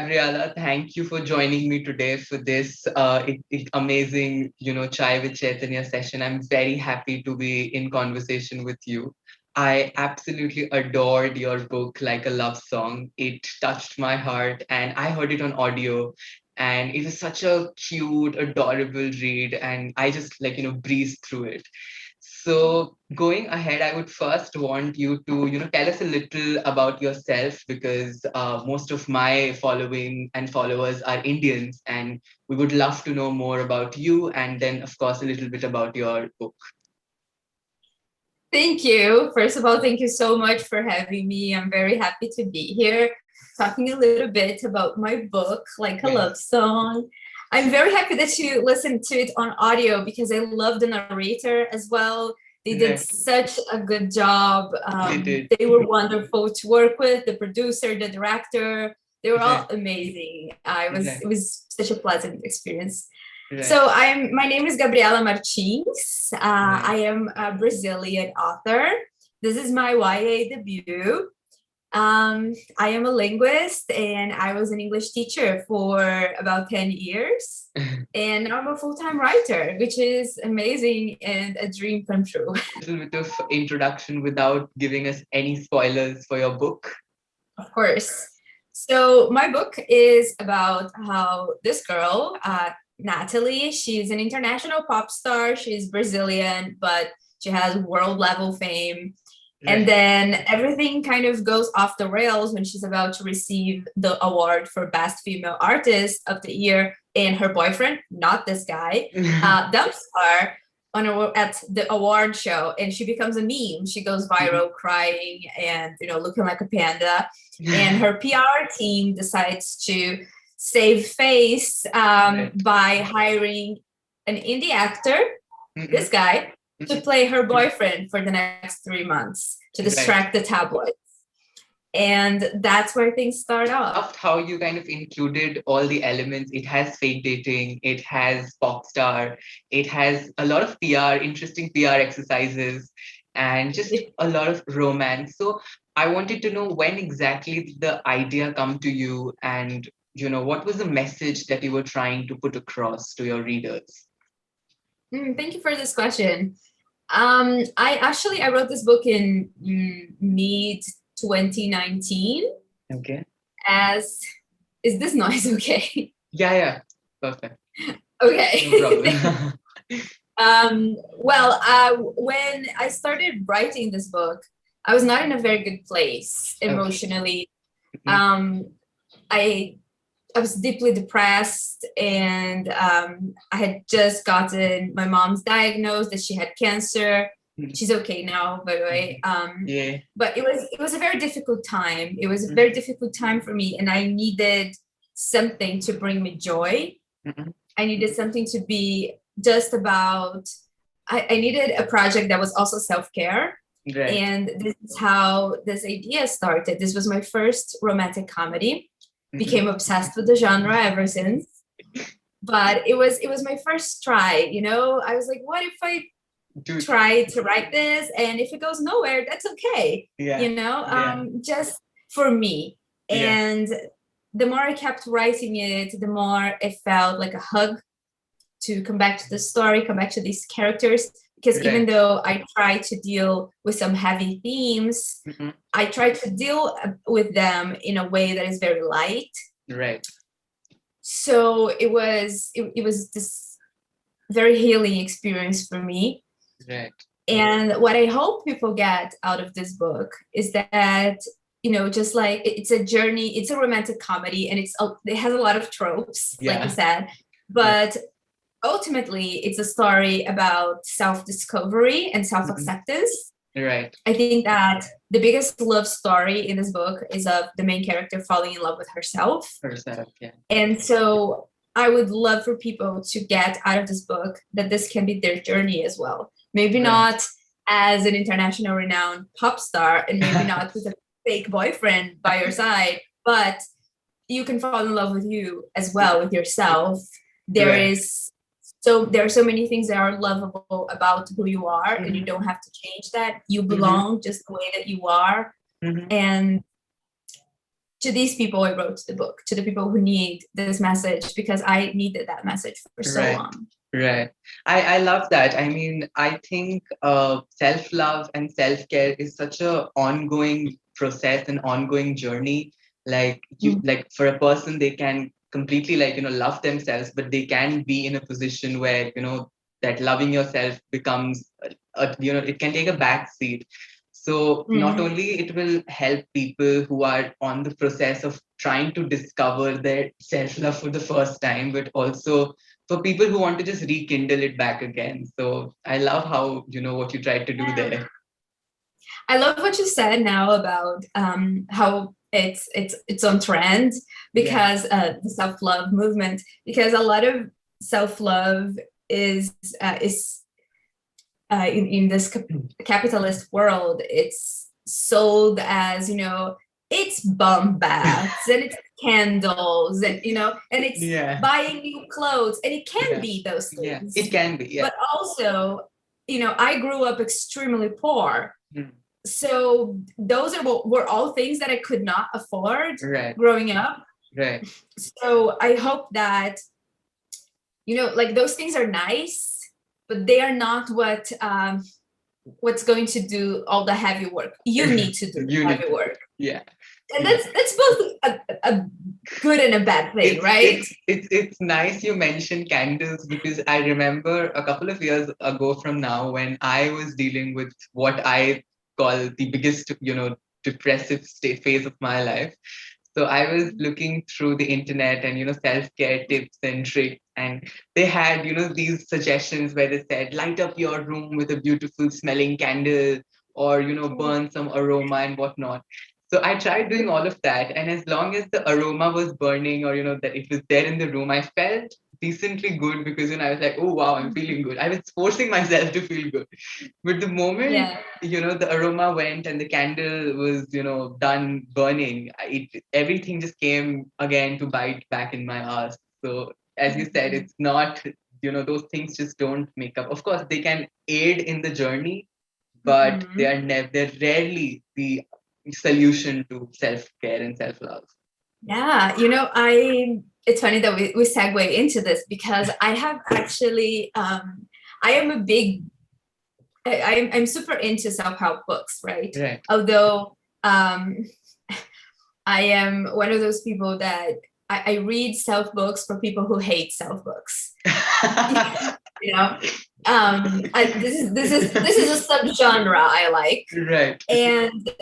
Gabriela, thank you for joining me today for this amazing, Chai with Chaitanya session. I'm very happy to be in conversation with you. I absolutely adored your book, Like a Love Song. It touched my heart, and I heard it on audio. And it was such a cute, adorable read, and I just breezed through it. So going ahead, I would first want you to, tell us a little about yourself because most of my following and followers are Indians, and we would love to know more about you, and then, of course, a little bit about your book. Thank you. First of all, thank you so much for having me. I'm very happy to be here talking a little bit about my book, Like a Right. Love Song. I'm very happy that you listened to it on audio because I love the narrator as well. They did Right. such a good job. They did. They were wonderful to work with, the producer, the director. They were all Right. amazing. Right. It was such a pleasant experience. Right. So my name is Gabriela Martins. Right. I am a Brazilian author. This is my YA debut. I am a linguist and I was an English teacher for about 10 years. And now I'm a full-time writer, which is amazing and a dream come true. Little bit of introduction without giving us any spoilers for your book. Of course. So my book is about how this girl, Natalie, she's an international pop star. She's Brazilian, but she has world level fame. And Right. then everything kind of goes off the rails when she's about to receive the award for Best Female Artist of the Year. And her boyfriend, not this guy, dumps her at the award show, and she becomes a meme. She goes viral crying and looking like a panda. And her PR team decides to save face Right. by hiring an indie actor, this guy, to play her boyfriend for the next 3 months to Right. distract the tabloids. And that's where things start off. Loved how you kind of included all the elements. It has fake dating, it has pop star, it has a lot of PR, interesting PR exercises, and just a lot of romance. So I wanted to know when exactly did the idea come to you, and what was the message that you were trying to put across to your readers? Thank you for this question. I wrote this book in mid 2019. Okay. As is this noise okay? Yeah, perfect. Okay. No problem. Well, when I started writing this book, I was not in a very good place Okay. emotionally. I I was deeply depressed, and I had just gotten my mom's diagnosed that she had cancer. She's okay now, by the way. Yeah. But it was a very difficult time. It was a very difficult time for me, and I needed something to bring me joy. I needed something to be just about. I needed a project that was also self-care. Right. And this is how this idea started. This was my first romantic comedy. Became obsessed with the genre ever since. But it was my first try, I was like, what if I try to write this, and if it goes nowhere, that's okay. Yeah. Just for me. Yeah. And the more I kept writing it, the more it felt like a hug to come back to the story, come back to these characters. Because even though I try to deal with some heavy themes, I try to deal with them in a way that is very light. Right. So it was this very healing experience for me. Right. And what I hope people get out of this book is that, just like it's a journey, it's a romantic comedy, and it has a lot of tropes, like you said, but ultimately it's a story about self-discovery and self-acceptance. Right. I think that the biggest love story in this book is of the main character falling in love with herself. Yeah. And so I would love for people to get out of this book that this can be their journey as well. Maybe not as an international renowned pop star, and maybe not with a fake boyfriend by your side, but you can fall in love with you as well, with yourself. There are so many things that are lovable about who you are, and you don't have to change that. You belong just the way that you are. And to these people I wrote the book, to the people who need this message, because I needed that message for so Right. long. Right. I love that. I mean, I think self-love and self-care is such a ongoing process, an ongoing journey. Like like for a person, they can completely love themselves, but they can be in a position where, that loving yourself becomes, it can take a back seat. So not only it will help people who are on the process of trying to discover their self-love for the first time, but also for people who want to just rekindle it back again. So I love how, what you tried to do there. I love what you said now about how it's on trend, because the self-love movement, because a lot of self-love is in this capitalist world, it's sold as, it's bum baths and it's candles and and it's buying new clothes, and it can be those things. It can be, but also, I grew up extremely poor. So those were all things that I could not afford growing up. Right. So I hope that, like, those things are nice, but they are not what's going to do all the heavy work. You need to do heavy work. Yeah. And that's both a good and a bad thing, right? It's nice you mentioned candles, because I remember a couple of years ago from now, when I was dealing with what I call the biggest, depressive phase of my life. So I was looking through the internet and, self-care tips and tricks, and they had, these suggestions where they said, light up your room with a beautiful smelling candle, or, burn some aroma and whatnot. So I tried doing all of that. And as long as the aroma was burning, or, that it was there in the room, I felt decently good, because, I was like, oh, wow, I'm feeling good. I was forcing myself to feel good. But the moment, the aroma went and the candle was, done burning, everything just came again to bite back in my ass. So as you said, it's not, those things just don't make up. Of course, they can aid in the journey, but they're rarely the solution to self-care and self-love. Yeah, it's funny that we segue into this, because I have actually I am a big I'm super into self-help books, right? Although I am one of those people that I read self books for people who hate self books. This is a subgenre I like, and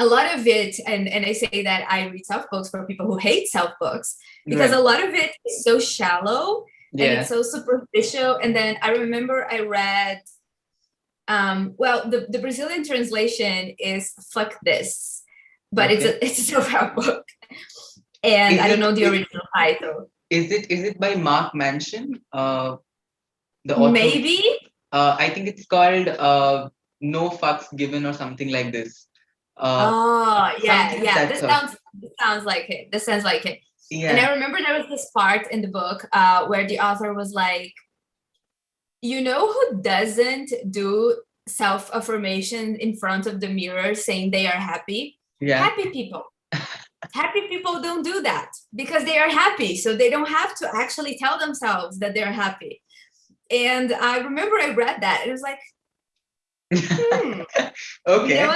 a lot of it, and I say that I read self books for people who hate self books, because a lot of it is so shallow and it's so superficial. And then I remember I read, the Brazilian translation is "fuck this," but it's a self-help book, and I don't know the original title. Is it by Mark Manson? The author? Maybe. I think it's called "No Fucks Given" or something like this. This sounds like it. This sounds like it. Yeah. And I remember there was this part in the book where the author was like, who doesn't do self-affirmation in front of the mirror saying they are happy? Happy people. Happy people don't do that because they are happy. So they don't have to actually tell themselves that they're happy. And I remember I read that. It was like, okay. You know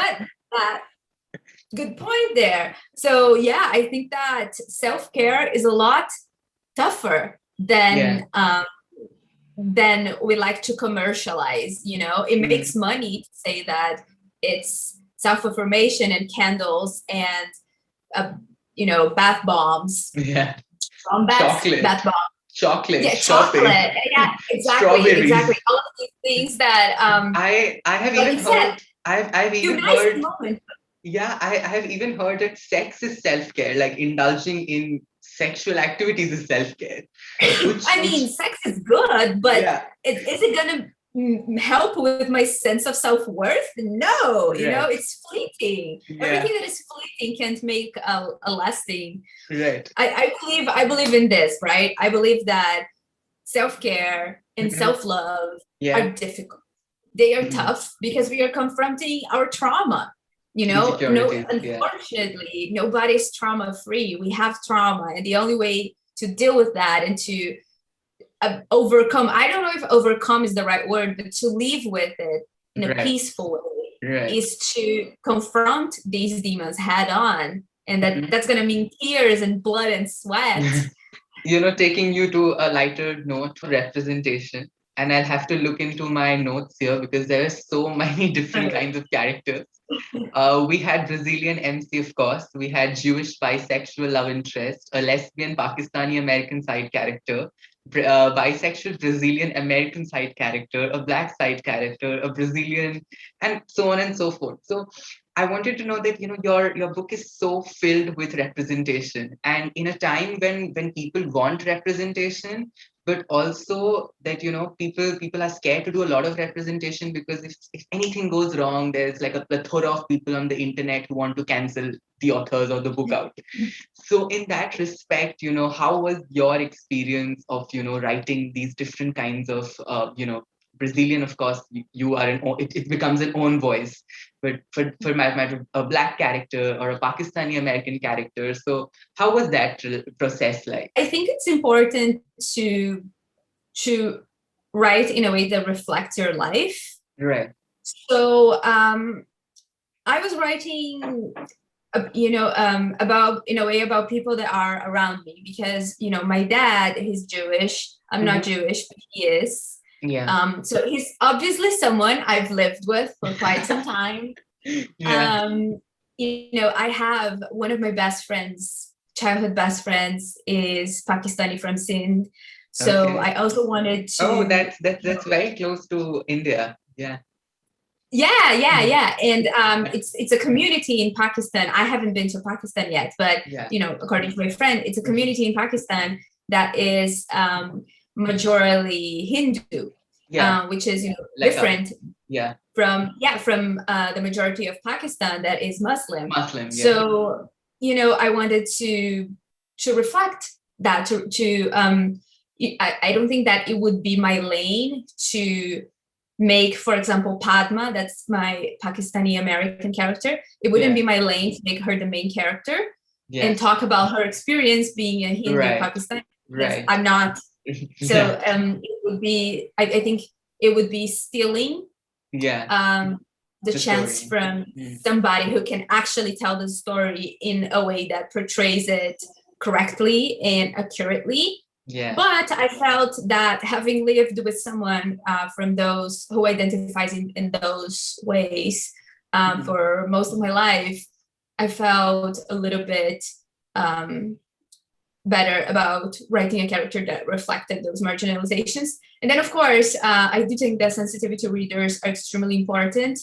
what? Good point there. So yeah, I think that self-care is a lot tougher than we like to commercialize. It makes money to say that it's self-affirmation and candles and bath bombs. Chocolate. Bath bombs. Chocolate. Yeah, chocolate. Yeah, exactly. Exactly. All of these things that I have even heard. I've even heard. Yeah, I have even heard that sex is self-care, like indulging in sexual activities is self-care. Sex is good, but is it gonna help with my sense of self-worth? No, it's fleeting. Everything that is fleeting can't make a lasting. I believe in this, right? I believe that self-care and self-love are difficult. They are tough because we are confronting our trauma. Insecurities, yeah. Unfortunately, nobody's trauma free. We have trauma, and the only way to deal with that and to overcome, I don't know if overcome is the right word, but to live with it in a peaceful way is to confront these demons head on. And that's going to mean tears and blood and sweat. Taking you to a lighter note, representation. And I'll have to look into my notes here because there are so many different kinds of characters. We had Brazilian MC, of course. We had Jewish bisexual love interest, a lesbian Pakistani American side character, bisexual Brazilian American side character, a black side character, a Brazilian, and so on and so forth. So I wanted to know that your book is so filled with representation, and in a time when people want representation, but also that people are scared to do a lot of representation because if anything goes wrong, there's like a plethora of people on the internet who want to cancel the authors or the book out. So in that respect, how was your experience of writing these different kinds of Brazilian, of course, you are it becomes an own voice, but for my matter, a black character or a Pakistani American character. So how was that process like? I think it's important to write in a way that reflects your life. Right. So I was writing, about in a way about people that are around me because my dad, he's Jewish. I'm not Jewish, but he is. Yeah. So he's obviously someone I've lived with for quite some time. Yeah. I have one of my best friends, childhood best friends, is Pakistani from Sindh. So okay. I also wanted to. Oh, that's very close to India. Yeah. Yeah. And it's a community in Pakistan. I haven't been to Pakistan yet, but according to my friend, it's a community in Pakistan that is majorly Hindu, which is like different from the majority of Pakistan that is Muslim. So I wanted to reflect that I don't think that it would be my lane to make, for example, Padma, that's my Pakistani American character, it wouldn't be my lane to make her the main character and talk about her experience being a Hindu Pakistani. Right. I'm not. So it would be, I think it would be stealing the chance story from somebody who can actually tell the story in a way that portrays it correctly and accurately. Yeah. But I felt that having lived with someone from those who identifies in those ways for most of my life, I felt a little bit better about writing a character that reflected those marginalizations. And then, of course, I do think that sensitivity readers are extremely important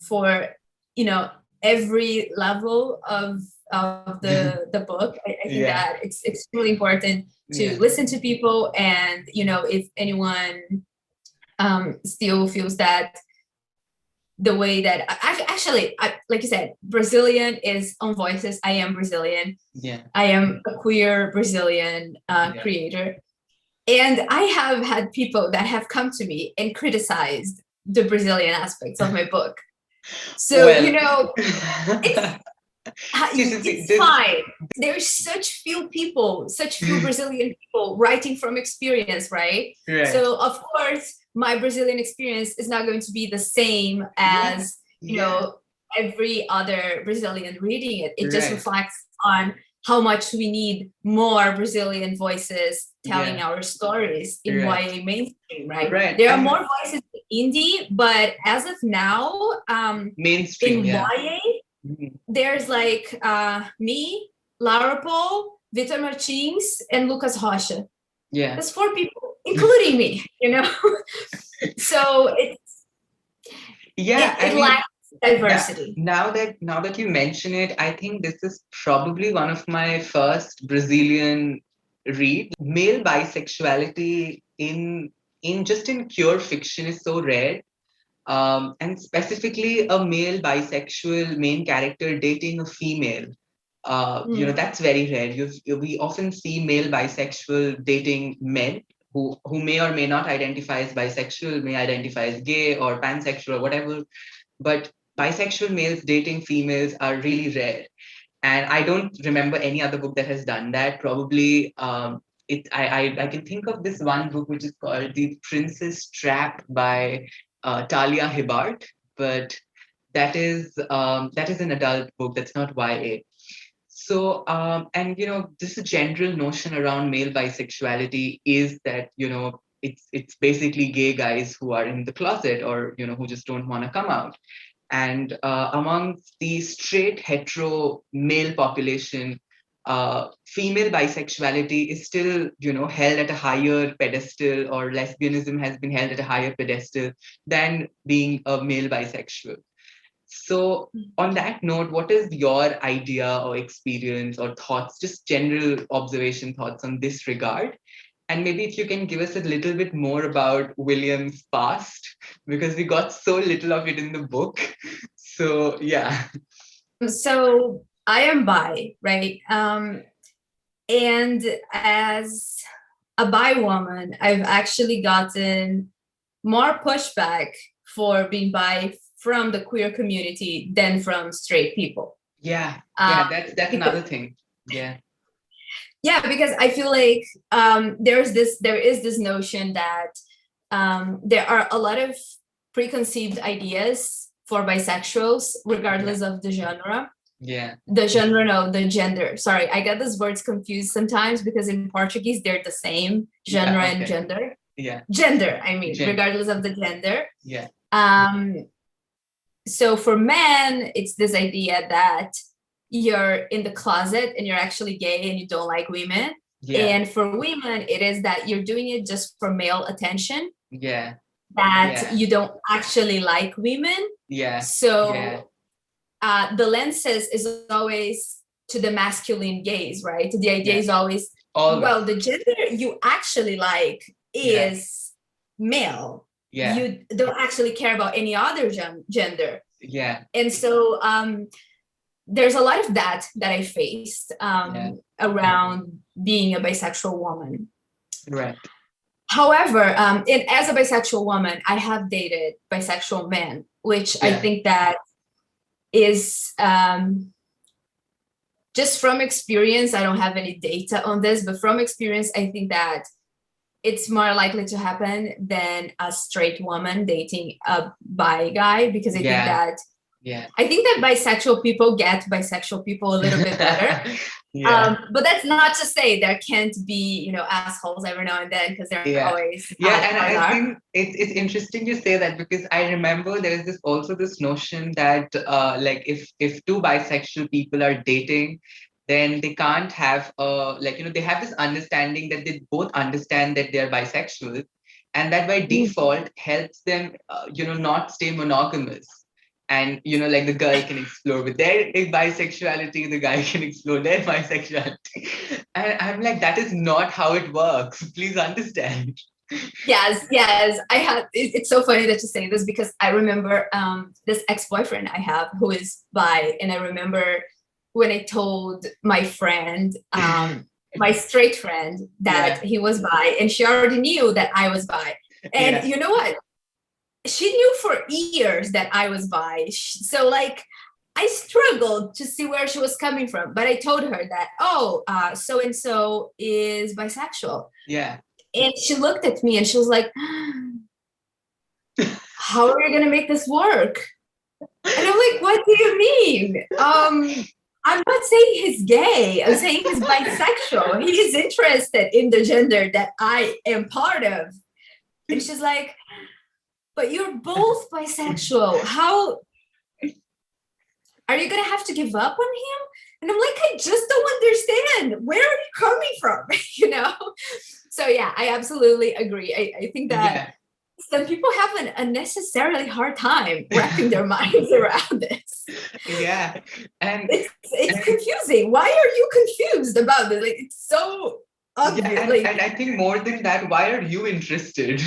for, every level of the book. I think that it's extremely important to listen to people. And, if anyone still feels that the way that like you said, Brazilian is on Voices. I am Brazilian. Yeah. I am a queer Brazilian creator. And I have had people that have come to me and criticized the Brazilian aspects of my book. So, it's fine. There's such few Brazilian people writing from experience, right? So, of course, my Brazilian experience is not going to be the same as, every other Brazilian reading it. It just reflects on how much we need more Brazilian voices telling our stories in YA mainstream, right? There are more voices in indie, but as of now, mainstream, in YA, there's like me, Laura Paul, Vitor Martins, and Lucas Rocha. Yeah. There's 4 people, including me, So it lacks diversity. Now that you mention it, I think this is probably one of my first Brazilian read. Male bisexuality in pure fiction is so rare. And specifically a male bisexual main character dating a female. That's very rare. We often see male bisexual dating men who may or may not identify as bisexual, may identify as gay or pansexual or whatever. But bisexual males dating females are really rare. And I don't remember any other book that has done that. Probably I can think of this one book which is called The Princess Trap by Talia Hibbert, but that is an adult book. That's not YA. So, and this general notion around male bisexuality is that it's basically gay guys who are in the closet, or who just don't want to come out. And amongst the straight hetero male population, female bisexuality is still held at a higher pedestal, or lesbianism has been held at a higher pedestal than being a male bisexual. So, on that note, what is your idea or experience or thoughts, just general observation thoughts on this regard? And maybe if you can give us a little bit more about William's past, because we got so little of it in the book. So, yeah. So I am bi, right? And as a bi woman, I've actually gotten more pushback for being bi from the queer community than from straight people. Yeah, that's another thing. Yeah. Yeah, because I feel like there is this notion that there are a lot of preconceived ideas for bisexuals, regardless of the genre. Yeah. The genre, no, the gender. Sorry, I get these words confused sometimes because in Portuguese they're the same, genre and gender. Yeah. Gender, I mean, regardless of the gender. Yeah. So for men, it's this idea that you're in the closet and you're actually gay and you don't like women. Yeah. And for women, it is that you're doing it just for male attention. Yeah. That you don't actually like women. Yeah. So the lenses is always to the masculine gaze, right? The idea is always, well, the gender you actually like is male. Yeah. You don't actually care about any other gender. Yeah. And so there's a lot of that I faced around being a bisexual woman. Right. However, and as a bisexual woman, I have dated bisexual men, which I think that is just from experience. I don't have any data on this, but from experience, I think that it's more likely to happen than a straight woman dating a bi guy, because I think that bisexual people get bisexual people a little bit better. But that's not to say there can't be, assholes every now and then, because they're always. And I think it's interesting you say that, because I remember there is also this notion that like if two bisexual people are dating, then they can't have they have this understanding that they both understand that they're bisexual, and that by default helps them not stay monogamous. And the girl can explore with their bisexuality, the guy can explore their bisexuality. And I'm like, that is not how it works. Please understand. Yes. It's so funny that you say this, because I remember this ex-boyfriend I have who is bi, and I remember when I told my friend, my straight friend, that he was bi, and she already knew that I was bi. And you know what? She knew for years that I was bi. So I struggled to see where she was coming from, but I told her that, so-and-so is bisexual. Yeah. And she looked at me and she was like, how are you going to make this work? And I'm like, what do you mean? I'm not saying he's gay. I'm saying he's bisexual. He is interested in the gender that I am part of. And she's like, but you're both bisexual. How are you going to have to give up on him? And I'm like, I just don't understand. Where are you coming from? So yeah, I absolutely agree. I think that some people have an unnecessarily hard time wrapping their minds around this. Yeah. And it's confusing. Why are you confused about this? It's so obvious. Yeah, and I think more than that, why are you interested?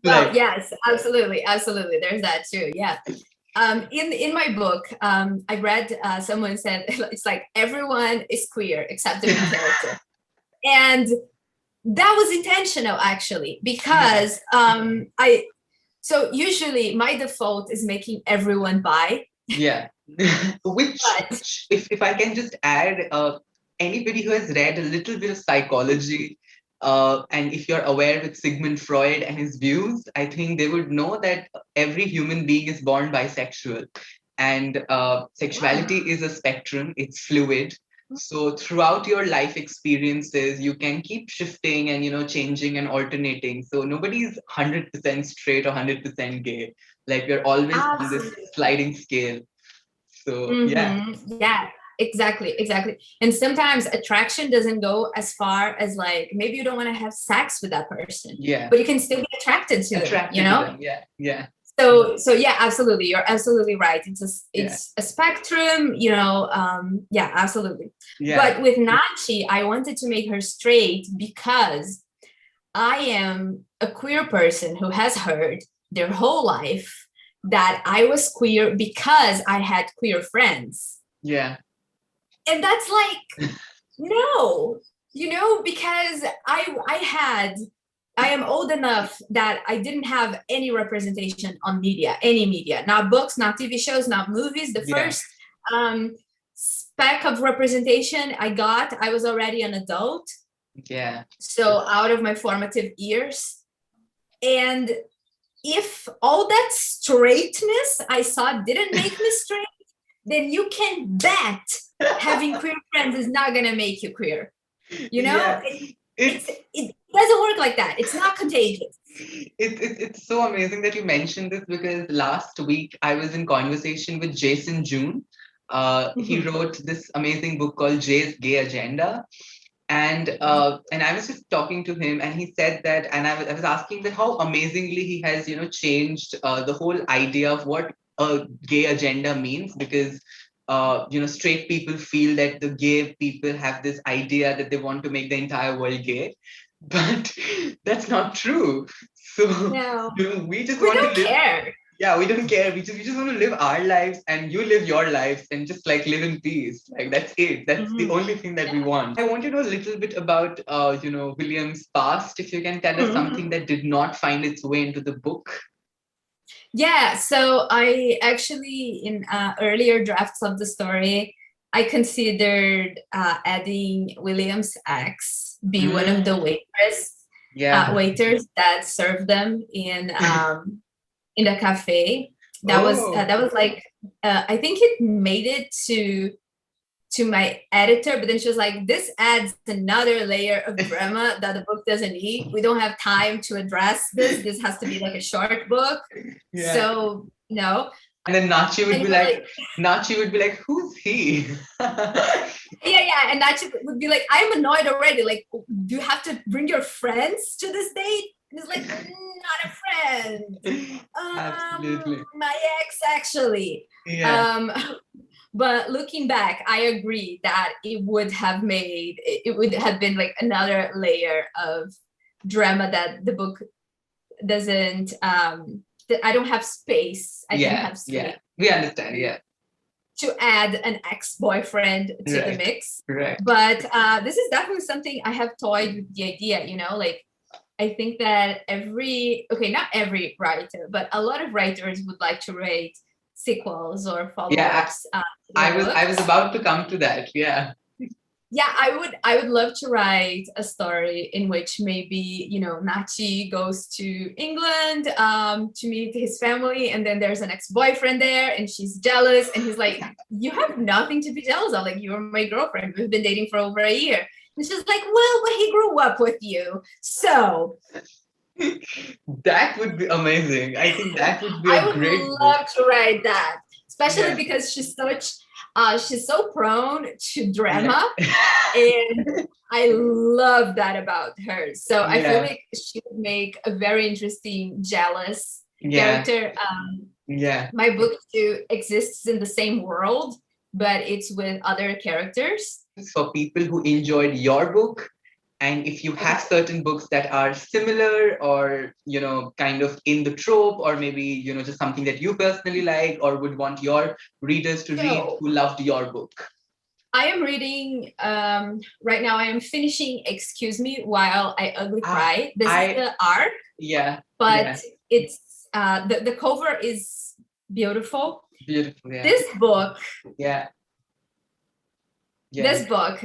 Yes, absolutely. There's that too. Yeah. In my book, I read someone said it's like everyone is queer except the main character, and that was intentional actually, because So usually my default is making everyone buy. Yeah. But Which if I can just add, anybody who has read a little bit of psychology, and if you're aware with Sigmund Freud and his views, I think they would know that every human being is born bisexual. And sexuality is a spectrum, it's fluid. So throughout your life experiences, you can keep shifting and, changing and alternating. So nobody's 100% straight or 100% gay. Like we're always on this absolutely. sliding scale. So yeah, Yeah, exactly. And sometimes attraction doesn't go as far as like maybe you don't want to have sex with that person, yeah, but you can still be attracted to them, you attracted to know? them. Yeah, yeah, So yeah, absolutely. You're absolutely right. yeah, It's a spectrum, you know. Yeah, absolutely. yeah, But with Nachi, I wanted to make her straight because I am a queer person who has heard their whole life that I was queer because I had queer friends. yeah, And that's like, no, you know, because I am old enough that I didn't have any representation on media, any media, not books, not TV shows, not movies. The yeah, first speck of representation I was already an adult. yeah, So out of my formative years. And if all that straightness I saw didn't make me straight, then you can bet having queer friends is not going to make you queer. You know, yeah. It's it doesn't work like that. It's not contagious. it's so amazing that you mentioned this because last week I was in conversation with Jason June. He Mm-hmm. wrote this amazing book called Jay's Gay Agenda. And I was just talking to him, and he said that, and I was asking that how amazingly he has, changed the whole idea of what a gay agenda means, because straight people feel that the gay people have this idea that they want to make the entire world gay, but that's not true. So No, we just we want to don't live. care. Yeah, we don't care. We just want to live our lives, and you live your lives, and just like live in peace. Like that's it. That's the Mm-hmm. only thing that we want. I want to know a little bit about William's past. If you can tell us Mm-hmm. something that did not find its way into the book. Yeah, so I actually, in earlier drafts of the story, I considered adding William's ex be one of the Mm, yeah. waiters that served them in the cafe. Oh, That was like I think it made it to my editor, but then she was like, this adds another layer of drama that the book doesn't need. We don't have time to address this. This has to be like a short book. yeah. So no. And then And he was like, Nachi would be like, who's he? yeah. And that would be like, I'm annoyed already. Like, do you have to bring your friends to this date? And he's like, not a friend. Absolutely. My ex actually. Yeah. Um, but looking back, I agree that it would have been like another layer of drama that the book doesn't that I don't have space. I didn't Yeah. have space Yeah. We understand. Yeah. to add an ex-boyfriend to the Right. mix. Right. But this is definitely something I have toyed with the idea, you know, like I think that not every writer, but a lot of writers would like to write sequels or Yeah. follow-ups to I their was I was books. about to come to that. Yeah. Yeah, I would love to write a story in which maybe, you know, Nachi goes to England to meet his family, and then there's an ex-boyfriend there and she's jealous, and he's like, you have nothing to be jealous of, like you're my girlfriend, we've been dating for over a year. And she's like, well, but he grew up with you, so That would be amazing. I think that would be I a would great book. love to write that, especially Yeah. because she's so prone to Yeah. drama, and I love that about her. So I feel Yeah. like she would make a very interesting jealous Yeah. character. Yeah. My book too exists in the same world, but it's with other characters. For people who enjoyed your book, and if you Okay. have certain books that are similar or kind of in the trope, or maybe just something that you personally like or would want your readers to read So who loved your book. I am reading right now. I am finishing Excuse Me While I Ugly Ah, Cry. This is I the arc, yeah, but yeah, it's the cover is beautiful. Beautiful. Yeah. This book. Yeah. This book,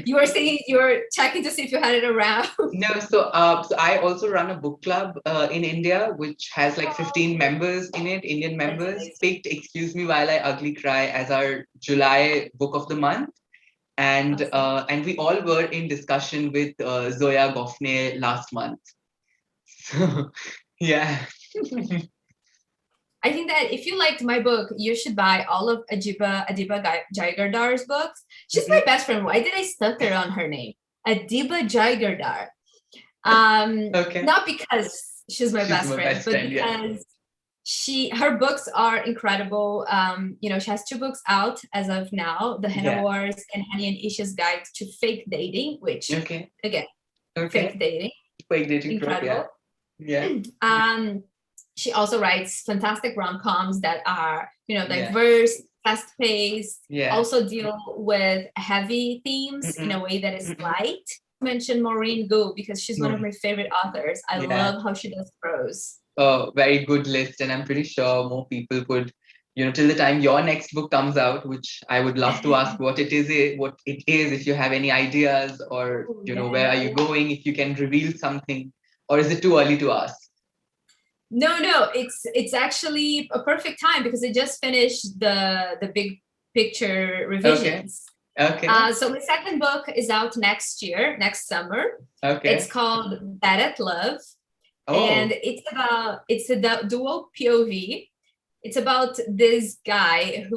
you were saying you were checking to see if you had it around. No, so I also run a book club in India, which has like 15 members in it, Indian members. Picked "Excuse Me While I Ugly Cry" as our July book of the month, and and we all were in discussion with Zoya Goffney last month. So yeah. I think that if you liked my book, you should buy all of Adiba Jaigardar's books. She's my best friend. Why did I stutter on her name? Adiba Jaigardar. Okay. Not because she's my best friend, but because her books are incredible. She has 2 books out as of now: The Henna Wars and Hani and Isha's Guide to Fake Dating, which again, fake dating. Fake dating, incredible. Yeah. She also writes fantastic rom-coms that are, diverse, fast-paced, also deal with heavy themes in a way that is light. I mentioned Maureen Gu because she's one of my favorite authors. I love how she does prose. Oh, very good list. And I'm pretty sure more people could, till the time your next book comes out, which I would love to ask what it is, if you have any ideas, or, where are you going, if you can reveal something, or is it too early to ask? No, it's actually a perfect time because I just finished the big picture revisions. Okay. So my second book is out next summer. Okay. It's called Bad at Love. And it's a dual POV. It's about this guy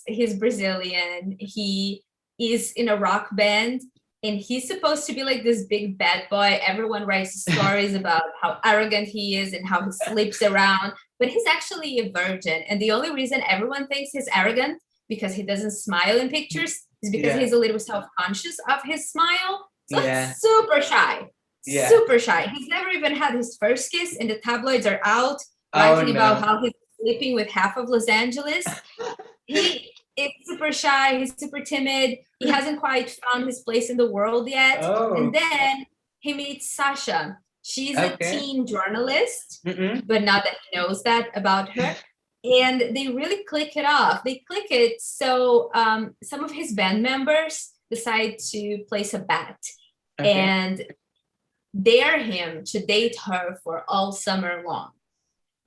he's Brazilian. He is in a rock band, and he's supposed to be like this big bad boy. Everyone writes stories about how arrogant he is and how he sleeps around, but he's actually a virgin. And the only reason everyone thinks he's arrogant because he doesn't smile in pictures is because he's a little self-conscious of his smile. So he's super shy. Super shy. He's never even had his first kiss, and the tabloids are out writing about how he's sleeping with half of Los Angeles. He is super shy. He's super timid. He hasn't quite found his place in the world yet. And then he meets Sasha. She's a teen journalist, but not that he knows that about her. And they really click it off. They click it. So some of his band members decide to place a bet and dare him to date her for all summer long.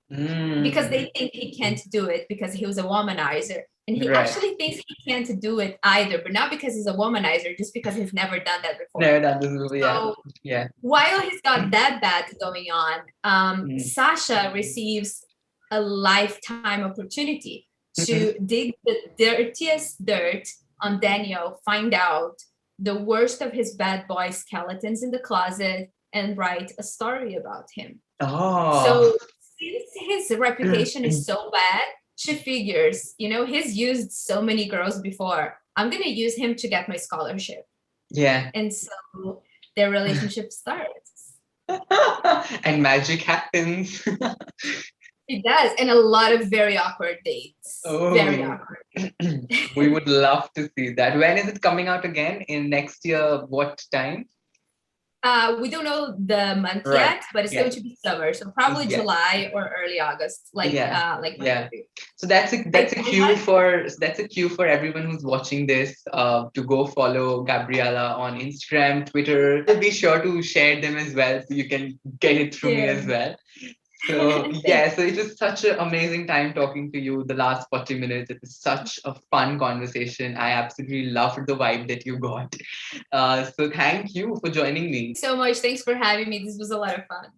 Because they think he can't do it because he was a womanizer. And he actually thinks he can't do it either, but not because he's a womanizer, just because he's never done that before. Never done this before, so while he's got that bad going on, Sasha receives a lifetime opportunity to dig the dirtiest dirt on Daniel, find out the worst of his bad boy skeletons in the closet, and write a story about him. So since his reputation is so bad, she figures, he's used so many girls before. I'm going to use him to get my scholarship. Yeah. And so their relationship starts. And magic happens. It does. And a lot of very awkward dates. Very awkward. We would love to see that. When is it coming out again? In next year, what time? We don't know the month yet, but it's going to be summer, so probably July or early August. So that's a cue for everyone who's watching this to go follow Gabriela on Instagram, Twitter. Be sure to share them as well, so you can get it through me as well. So so it was such an amazing time talking to you the last 40 minutes. It was such a fun conversation. I absolutely loved the vibe that you got. So thank you for joining me. So much. Thanks for having me. This was a lot of fun.